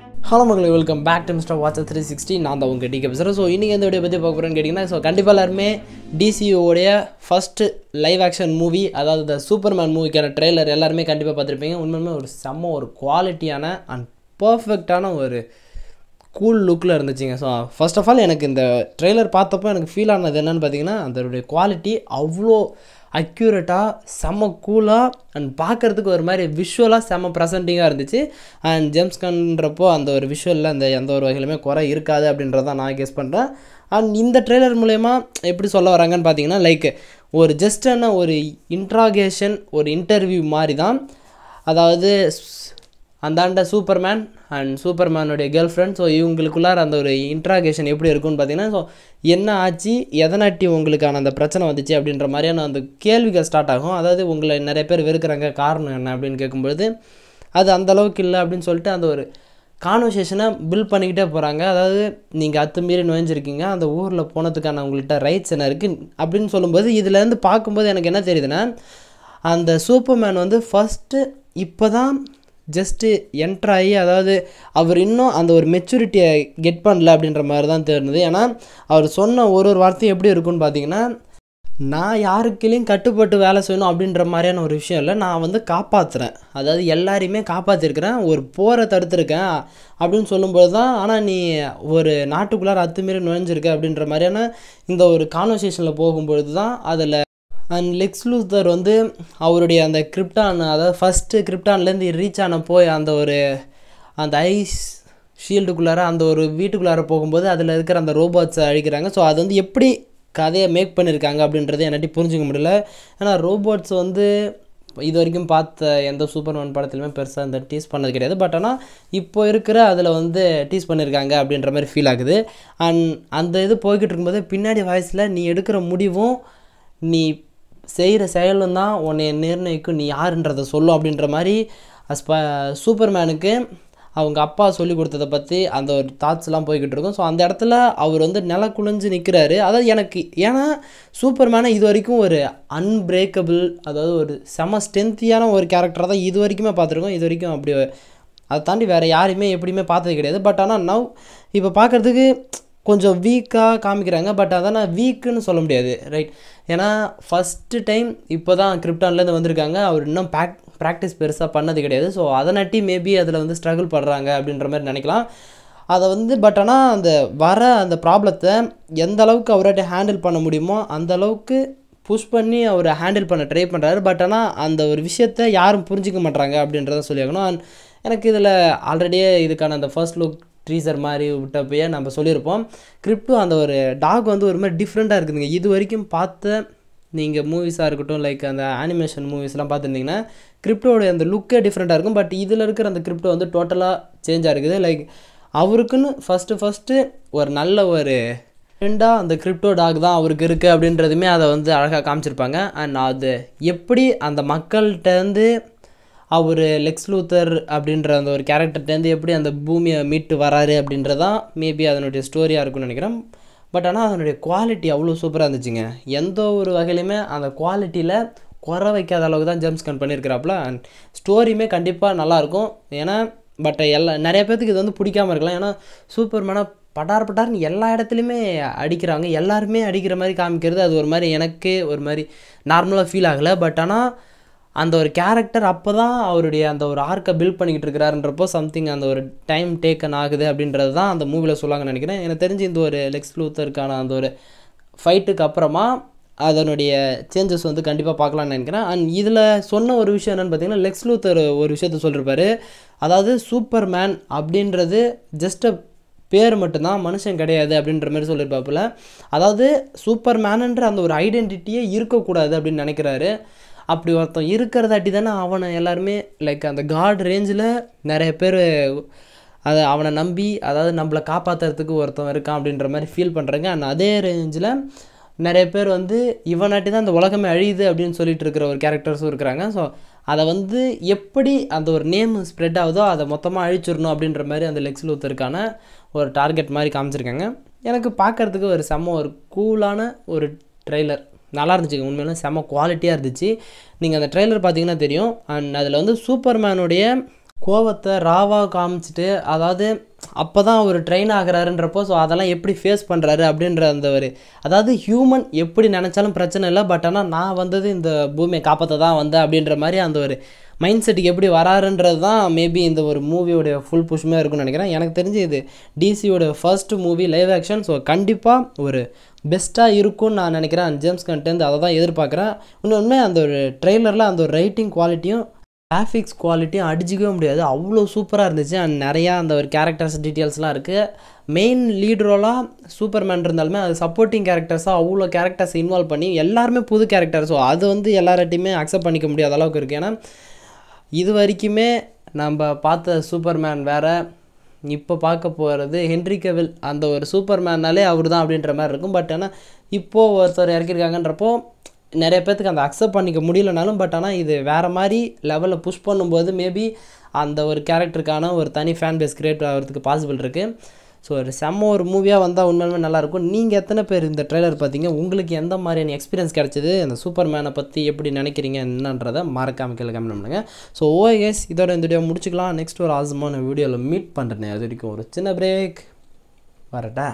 Hello மக்களே, welcome back to mister watcher 360. நான் தான் உங்கள் டிகே பேசுகிறேன். ஸோ இன்றைக்கி எந்த வீடியோ பற்றி பார்க்க போகிறேன்னு கேட்டிங்கன்னா, ஸோ கண்டிப்பாக எல்லாருமே டிசிஓடைய ஃபஸ்ட்டு லைவ் ஆக்ஷன் மூவி, அதாவது த சூப்பர்மேன் மூவிக்கான ட்ரெய்லர் எல்லாருமே கண்டிப்பாக பார்த்துருப்பீங்க. உண்மையுமே ஒரு குவாலிட்டியான அண்ட் பர்ஃபெக்டான ஒரு கூல் லுக்கில் இருந்துச்சுங்க. ஸோ ஃபர்ஸ்ட் ஆஃப் ஆல் எனக்கு இந்த ட்ரெய்லர் பார்த்தப்போ எனக்கு ஃபீல் ஆனது என்னென்னு பார்த்தீங்கன்னா, அதோடைய குவாலிட்டி அவ்வளோ அக்யூரேட்டாக செம்ம கூலாக அண்ட் பார்க்குறதுக்கு ஒரு மாதிரி விஷுவலாக செம்ம ப்ரெசன்டிங்காக இருந்துச்சு. அண்ட் ஜேம்ஸ் கன்றப்போ அந்த ஒரு விஷுவலில் அந்த எந்த ஒரு வகையிலுமே குறை இருக்காது அப்படின்றதான் நான் கெஸ் பண்ணுறேன். அண்ட் இந்த ட்ரெய்லர் மூலயமா எப்படி சொல்ல வராங்கன்னு பார்த்தீங்கன்னா, லைக் ஒரு ஜஸ்டான ஒரு இன்ட்ராகேஷன், ஒரு இன்டர்வியூ மாதிரி தான். அதாவது அந்தாண்ட சூப்பர்மேன் அண்ட் சூப்பர்மேனுடைய கேர்ள் ஃப்ரெண்ட், ஸோ இவங்களுக்குள்ளார அந்த ஒரு இன்ட்ராகேஷன் எப்படி இருக்குன்னு பார்த்தீங்கன்னா, ஸோ என்ன ஆச்சு, எதனாட்டி உங்களுக்கான அந்த பிரச்சனை வந்துச்சு அப்படின்ற மாதிரியான அந்த கேள்விகள் ஸ்டார்ட் ஆகும். அதாவது உங்களை நிறைய பேர் வெறுக்கிறாங்க, காரணம் என்ன அப்படின்னு கேட்கும்பொழுது அது அந்தளவுக்கு இல்லை அப்படின்னு சொல்லிட்டு அந்த ஒரு கான்வர்சேஷனை பில்ட் பண்ணிக்கிட்டே போகிறாங்க. அதாவது நீங்கள் அத்துமீறி நுழைஞ்சிருக்கீங்க, அந்த ஊரில் போனதுக்கான உங்கள்கிட்ட ரைட்ஸ் என்ன இருக்குது அப்படின்னு சொல்லும்போது, இதுலேருந்து பார்க்கும்போது எனக்கு என்ன தெரியுதுன்னா, அந்த சூப்பர்மேன் வந்து ஃபஸ்ட்டு இப்போ தான் ஜஸ்ட்டு என்ட்ராகி, அதாவது அவர் இன்னும் அந்த ஒரு மெச்சூரிட்டியை கெட் பண்ணல அப்படின்ற மாதிரி தான் தெரியுது. ஏன்னா அவர் சொன்ன ஒரு வார்த்தையும் எப்படி இருக்குன்னு பார்த்தீங்கன்னா, நான் யாருக்கிலையும் கட்டுப்பட்டு வேலை செய்யணும் அப்படின்ற மாதிரியான ஒரு விஷயம் இல்லை, நான் வந்து காப்பாற்றுறேன், அதாவது எல்லாரையுமே காப்பாற்றிருக்கிறேன், ஒரு போரை தடுத்துருக்கேன் அப்படின்னு சொல்லும்போது தான், ஆனால் நீ ஒரு நாட்டுக்குள்ளார அத்துமீறி நுழைஞ்சிருக்க அப்படின்ற மாதிரியான இந்த ஒரு கான்வர்சேஷனில் போகும்பொழுது தான் அதில் அண்ட் லெக்ஸ் லூத்தர் வந்து அவருடைய அந்த கிரிப்டான், அதாவது ஃபஸ்ட்டு கிரிப்டான்லேருந்து ரீச் ஆன போய் அந்த ஐஸ் ஷீல்டுக்குள்ளார அந்த ஒரு வீட்டுக்குள்ளார போகும்போது அதில் இருக்கிற அந்த ரோபோட்ஸை அழிக்கிறாங்க. ஸோ அது வந்து எப்படி கதையை மேக் பண்ணியிருக்காங்க அப்படின்றத என்னாட்டி புரிஞ்சிக்க முடியல. ஏன்னா ரோபோட்ஸ் வந்து இது வரைக்கும் பார்த்த எந்த சூப்பர்மேன் படத்துலையுமே பெருசாக இந்த டீஸ் பண்ணது கிடையாது. பட் ஆனால் இப்போ இருக்கிற அதில் வந்து டீஸ் பண்ணியிருக்காங்க அப்படின்ற மாதிரி ஃபீல் ஆகுது. அண்ட் அந்த இது போய்கிட்டு இருக்கும்போது பின்னாடி வாய்ஸில் நீ எடுக்கிற முடிவும் நீ செய்கிற செயலும் தான் உன்னை நிர்ணயிக்கும், நீ யாருன்றதை சொல்லும் அப்படின்ற மாதிரி சூப்பர்மேனுக்கு அவங்க அப்பா சொல்லி கொடுத்ததை பற்றி அந்த ஒரு தாட்ஸ்லாம் போய்கிட்டு இருக்கும். ஸோ அந்த இடத்துல அவர் வந்து நில குனிஞ்சு நிற்கிறாரு. அதாவது எனக்கு ஏன்னா சூப்பர்மேனை இது வரைக்கும் ஒரு அன்பிரேக்கபிள், அதாவது ஒரு செம ஸ்ட்ரென்த்தியான ஒரு கேரக்டராக தான் இது வரைக்குமே பார்த்துருக்கோம். இது வரைக்கும் அப்படி அதை தாண்டி வேறு யாரையுமே எப்படியுமே பார்த்தது கிடையாது. பட் ஆனால் நவ் இப்போ பார்க்குறதுக்கு கொஞ்சம் வீக்காக காமிக்கிறாங்க. பட் அதான் நான் வீக்குன்னு சொல்ல முடியாது, ரைட்? ஏன்னா ஃபஸ்ட்டு டைம் இப்போ தான் கிரிப்டான்லேருந்து வந்திருக்காங்க, அவர் இன்னும் ப்ராக்டிஸ் பெருசாக பண்ணது கிடையாது. ஸோ அதனாட்டி மேபி அதில் வந்து ஸ்ட்ரகிள் பண்ணுறாங்க அப்படின்ற மாதிரி நினைக்கலாம். அதை வந்து பட் ஆனால் அந்த ப்ராப்ளத்தை எந்த அளவுக்கு அவர்கிட்ட ஹேண்டில் பண்ண முடியுமோ அந்த அளவுக்கு புஷ் பண்ணி அவர் ஹேண்டில் பண்ண ட்ரை பண்ணுறாரு. பட் ஆனால் அந்த ஒரு விஷயத்தை யாரும் புரிஞ்சிக்க மாட்டாங்க அப்படின்றத சொல்லியாகணும். அண்ட் எனக்கு இதில் ஆல்ரெடியே இதுக்கான அந்த ஃபர்ஸ்ட் லுக் ட்ரீசர் மாதிரி விட்டப்பையே நம்ம சொல்லியிருப்போம், கிரிப்டோ அந்த ஒரு டாக் வந்து ஒரு மாதிரி டிஃப்ரெண்ட்டாக இருக்குதுங்க. இது வரைக்கும் பார்த்த நீங்கள் மூவிஸாக இருக்கட்டும், லைக் அந்த அனிமேஷன் மூவிஸ்லாம் பார்த்துருந்தீங்கன்னா கிரிப்டோட அந்த லுக்கே டிஃப்ரெண்ட்டாக இருக்கும். பட் இதில் இருக்கிற அந்த கிரிப்டோ வந்து டோட்டலாக சேஞ்சாக இருக்குது. லைக் அவருக்குன்னு ஃபஸ்ட்டு ஒரு நல்ல ஒரு ஃப்ரெண்டாக அந்த கிரிப்டோ டாக் தான் அவருக்கு இருக்குது அப்படின்றதுமே அதை வந்து அழகாக காமிச்சிருப்பாங்க. அண்ட் அது எப்படி அந்த மக்கள்கிட்டேருந்து அவர் லெக்ஸ் லூத்தர் அப்படின்ற அந்த ஒரு கேரக்டர்லேருந்து எப்படி அந்த பூமியை மீட்டு வராரு அப்படின்றதான் மேபி அதனுடைய ஸ்டோரியாக இருக்குன்னு நினைக்கிறேன். பட் ஆனால் அதனுடைய குவாலிட்டி அவ்வளோ சூப்பராக இருந்துச்சுங்க. எந்த ஒரு வகையிலுமே அந்த குவாலிட்டியில் குறை வைக்காத அளவுக்கு தான் ஜேம்ஸ் கன் பண்ணியிருக்கிறாப்புல. அண்ட் ஸ்டோரியுமே கண்டிப்பாக நல்லாயிருக்கும். ஏன்னா பட் நிறைய பேர்த்துக்கு இது வந்து பிடிக்காமல் இருக்கலாம். ஏன்னா சூப்பர்மேனாக பட்டார்னு எல்லா இடத்துலையுமே அடிக்கிறாங்க, எல்லாருமே அடிக்கிற மாதிரி காமிக்கிறது அது ஒரு மாதிரி எனக்கு ஒரு மாதிரி நார்மலாக ஃபீல் ஆகலை. பட் ஆனால் அந்த ஒரு கேரக்டர் அப்போ தான் அவருடைய அந்த ஒரு ஆர்க்கை பில்ட் பண்ணிக்கிட்டு இருக்கிறாருன்றப்போ சம்திங் அந்த ஒரு டைம் டேக்கன் ஆகுது அப்படின்றது தான் அந்த மூவியில் சொல்லாங்கன்னு நினைக்கிறேன். எனக்கு தெரிஞ்சு இந்த ஒரு லெக்ஸ் லூத்தருக்கான அந்த ஒரு ஃபைட்டுக்கு அப்புறமா அதனுடைய சேஞ்சஸ் வந்து கண்டிப்பாக பார்க்கலான்னு நினைக்கிறேன். அண்ட் இதில் சொன்ன ஒரு விஷயம் என்னென்னு பார்த்தீங்கன்னா, லெக்ஸ் லூத்தர் ஒரு விஷயத்த சொல்லியிருப்பாரு, அதாவது சூப்பர்மேன் அப்படின்றது ஜஸ்ட் பேர் மட்டும்தான், மனுஷன் கிடையாது அப்படின்ற மாதிரி சொல்லியிருப்பாப்புல. அதாவது சூப்பர்மேனுன்ற அந்த ஒரு ஐடென்டிட்டியே இருக்கக்கூடாது அப்படின்னு நினைக்கிறாரு. அப்படி ஒருத்தன் இருக்கிறதாட்டி தானே அவனை எல்லாருமே லைக் அந்த காட் ரேஞ்சில் நிறைய பேர் அவனை நம்பி, அதாவது நம்மளை காப்பாற்றுறதுக்கு ஒருத்தன் இருக்கான் அப்படின்ற மாதிரி ஃபீல் பண்ணுறாங்க. அண்ட் அதே ரேஞ்சில் நிறைய பேர் வந்து இவனாட்டி தான் அந்த உலகமே அழியுது அப்படின்னு சொல்லிட்டு இருக்கிற ஒரு கேரக்டர்ஸும் இருக்கிறாங்க. ஸோ அதை வந்து எப்படி அந்த ஒரு நேம் ஸ்ப்ரெட் ஆகுதோ அதை மொத்தமாக அழிச்சிடணும் அப்படின்ற மாதிரி அந்த லெக்ஸ் லூத்தருக்கான ஒரு டார்கெட் மாதிரி காமிச்சிருக்காங்க. எனக்கு பார்க்குறதுக்கு ஒரு ஒரு கூலான ஒரு ட்ரெய்லர் நல்லா இருந்துச்சுங்க. உண்மையிலே செம்ம குவாலிட்டியாக இருந்துச்சு. நீங்கள் அந்த ட்ரெய்லர் பார்த்தீங்கன்னா தெரியும். அண்ட் அதில் வந்து சூப்பர்மேனுடைய கோவத்தை ராவாக காமிச்சிட்டு, அதாவது அப்போ தான் அவர் ட்ரெயின் ஆகிறாருன்றப்போ ஸோ அதெல்லாம் எப்படி ஃபேஸ் பண்ணுறாரு அப்படின்ற அந்த ஒரு, அதாவது ஹியூமன் எப்படி நினச்சாலும் பிரச்சனை இல்லை, பட் ஆனால் நான் வந்தது இந்த பூமியை காப்பாற்ற தான் வந்தேன் அப்படின்ற மாதிரி அந்த ஒரு மைண்ட் செட்டுக்கு எப்படி வராருன்றது தான் மேபி இந்த ஒரு மூவியோடைய ஃபுல் புஷ்மே இருக்குன்னு நினைக்கிறேன். எனக்கு தெரிஞ்சு இது டிசியோட first movie live action. So கண்டிப்பாக ஒரு பெஸ்ட்டாக இருக்கும்னு நான் நினைக்கிறேன். ஜேம்ஸ் கண்டேந்து அதை தான் எதிர்பார்க்குறேன். இன்னொன்று அந்த ஒரு ட்ரெய்லரில் அந்த ஒரு ரைட்டிங் குவாலிட்டியும் கிராஃபிக்ஸ் குவாலிட்டியும் அடிச்சிக்கவே முடியாது, அவ்வளோ சூப்பராக இருந்துச்சு. அண்ட் நிறையா அந்த ஒரு கேரக்டர்ஸ் டீட்டெயில்ஸ்லாம் இருக்குது. மெயின் லீட் ரோலாக சூப்பர்மேன் இருந்தாலுமே அது சப்போர்ட்டிங் கேரக்டர்ஸாக அவ்வளோ கேரக்டர்ஸ் இன்வால்வ் பண்ணி எல்லாருமே புது கேரக்டர். ஸோ அது வந்து எல்லார்ட்டையுமே அக்செப்ட் பண்ணிக்க முடியாத அளவுக்கு இருக்குது. ஏன்னா இது வரைக்குமே நம்ம பார்த்த சூப்பர்மேன் வேறு, இப்போ பார்க்க போகிறது ஹென்ரி கெவில். அந்த ஒரு சூப்பர்மேனாலே அவர் தான் அப்படின்ற மாதிரி இருக்கும். பட் ஆனால் இப்போது ஒருத்தர் இறக்கியிருக்காங்கன்றப்போ நிறைய பேர்த்துக்கு அந்த அக்செப்ட் பண்ணிக்க முடியலனாலும், பட் ஆனால் இது வேறு மாதிரி லெவலில் புஷ் பண்ணும்போது மேபி அந்த ஒரு கேரக்டருக்கான ஒரு தனி ஃபேன் பேஸ் கிரியேட் ஆகிறதுக்கு பாசிபிள் இருக்குது. ஸோ ஒரு செம்ம ஒரு மூவியாக வந்தால் உண்மையுமே நல்லாயிருக்கும். நீங்கள் எத்தனை பேர் இந்த ட்ரெய்லர் பார்த்தீங்க? உங்களுக்கு எந்த மாதிரியான எக்ஸ்பீரியன்ஸ் கிடச்சிது? அந்த சூப்பர்மேனை பற்றி எப்படி நினைக்கிறீங்க என்னன்றதை மறக்காமல் கீழே கமெண்ட் பண்ணுங்கள். ஸோ ஓகேஸ், இதோட இந்த வீடியோ முடிச்சுக்கலாம். நெக்ஸ்ட் ஒரு ஆசமான வீடியோவில் மீட் பண்ணுறேன். அது வரைக்கும் ஒரு சின்ன பிரேக் வரட்டா.